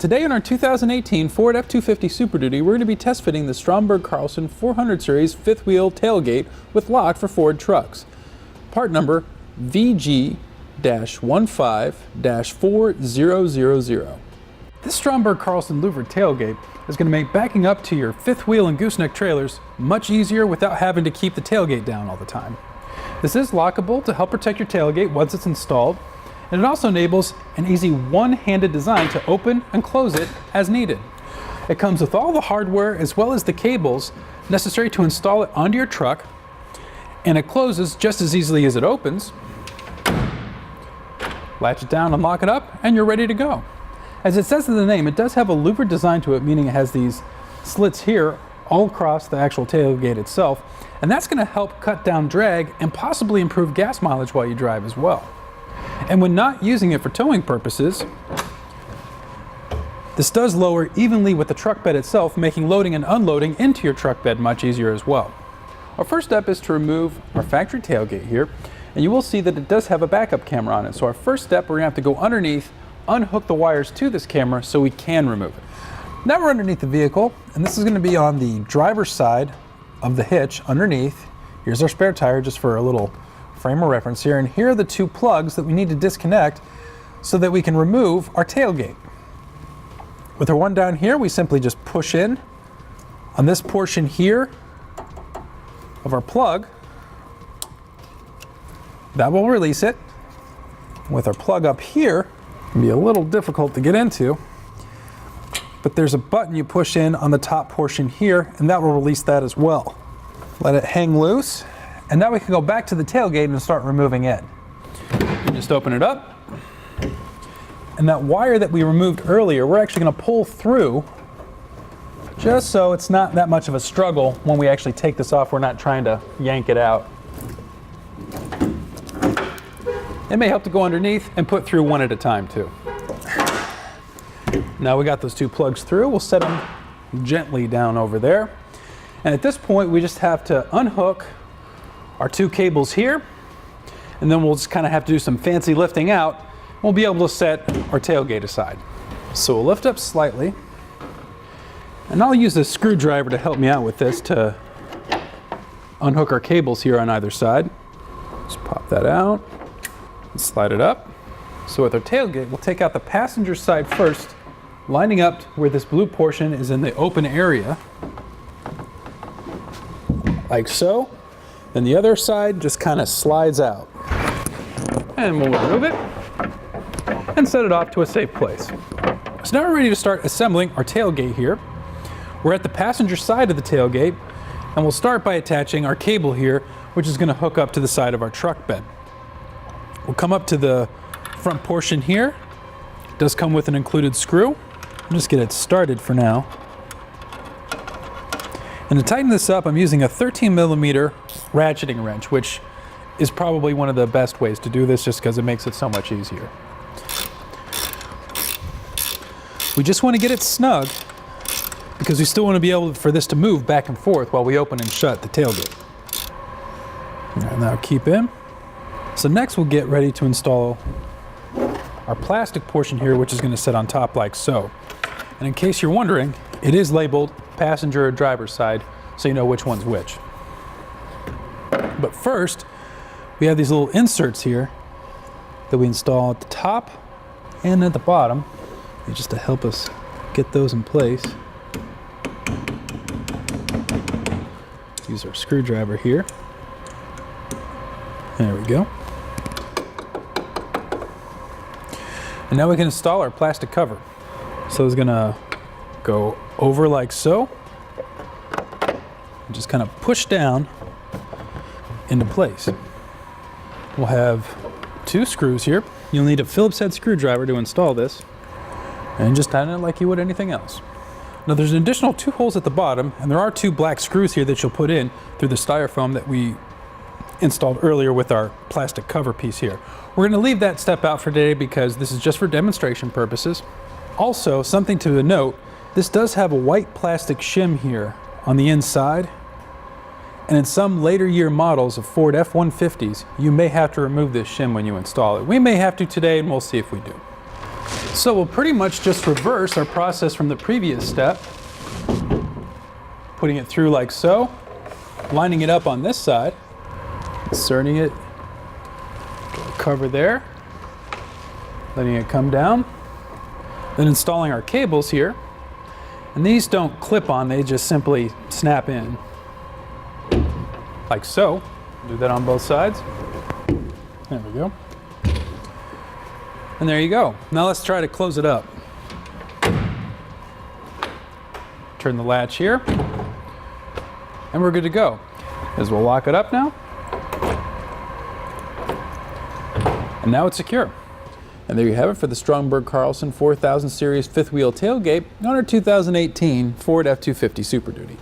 Today in our 2018 Ford F250 Super Duty, we're going to be test fitting the Stromberg Carlson 400 series fifth wheel tailgate with lock for Ford trucks. Part number VG-15-4000. This Stromberg Carlson louvered tailgate is going to make backing up to your fifth wheel and gooseneck trailers much easier without having to keep the tailgate down all the time. This is lockable to help protect your tailgate once it's installed, and it also enables an easy one-handed design to open and close it as needed. It comes with all the hardware as well as the cables necessary to install it onto your truck, and it closes just as easily as it opens. Latch it down and lock it up, and you're ready to go. As it says in the name, it does have a louvered design to it, meaning it has these slits here all across the actual tailgate itself, and that's going to help cut down drag and possibly improve gas mileage while you drive as well. And when not using it for towing purposes, this does lower evenly with the truck bed itself, making loading and unloading into your truck bed much easier as well. Our first step is to remove our factory tailgate here, and you will see that it does have a backup camera on it. So our first step, we're going to have to go underneath, unhook the wires to this camera so we can remove it. Now we're underneath the vehicle, and this is going to be on the driver's side of the hitch underneath. Here's our spare tire just for a little frame of reference here, and here are the two plugs that we need to disconnect so that we can remove our tailgate. With our one down here, we simply just push in on this portion here of our plug. That will release it. With our plug up here, it can be a little difficult to get into, but there's a button you push in on the top portion here, and that will release that as well. Let it hang loose. And now we can go back to the tailgate and start removing it. You just open it up. And that wire that we removed earlier, we're actually going to pull through just so it's not that much of a struggle when we actually take this off. We're not trying to yank it out. It may help to go underneath and put through one at a time too. Now we got those two plugs through. We'll set them gently down over there. And at this point, we just have to unhook our two cables here, and then we'll just kind of have to do some fancy lifting out. We'll be able to set our tailgate aside. So we'll lift up slightly, and I'll use a screwdriver to help me out with this to unhook our cables here on either side. Just pop that out and slide it up. So with our tailgate, we'll take out the passenger side first, lining up where this blue portion is in the open area, like so. Then the other side just kind of slides out. And we'll remove it and set it off to a safe place. So now we're ready to start assembling our tailgate here. We're at the passenger side of the tailgate, and we'll start by attaching our cable here, which is going to hook up to the side of our truck bed. We'll come up to the front portion here. It does come with an included screw. I'll just get it started for now. And to tighten this up, I'm using a 13mm ratcheting wrench, which is probably one of the best ways to do this just because it makes it so much easier. We just want to get it snug because we still want to be able for this to move back and forth while we open and shut the tailgate. And that'll keep in. So next we'll get ready to install our plastic portion here, which is going to sit on top like so. And in case you're wondering, it is labeled passenger or driver's side, so you know which one's which. But first, we have these little inserts here that we install at the top and at the bottom, just to help us get those in place. Use our screwdriver here. There we go. And now we can install our plastic cover. So it's gonna go over like so, and just kind of push down into place. We'll have two screws here. You'll need a Phillips head screwdriver to install this, and just tighten it like you would anything else. Now there's an additional two holes at the bottom, and there are two black screws here that you'll put in through the styrofoam that we installed earlier with our plastic cover piece here. We're going to leave that step out for today because this is just for demonstration purposes. Also, something to note, this does have a white plastic shim here on the inside, and in some later year models of Ford F-150s, you may have to remove this shim when you install it. We may have to today, and we'll see if we do. So we'll pretty much just reverse our process from the previous step, putting it through like so, lining it up on this side, inserting it, cover there, letting it come down, then installing our cables here. And these don't clip on, they just simply snap in, like so. Do that on both sides. There we go. And there you go. Now let's try to close it up. Turn the latch here, and we're good to go. As we'll lock it up now. And now it's secure. And there you have it for the Stromberg Carlson 4000 Series fifth wheel tailgate on our 2018 Ford F250 Super Duty.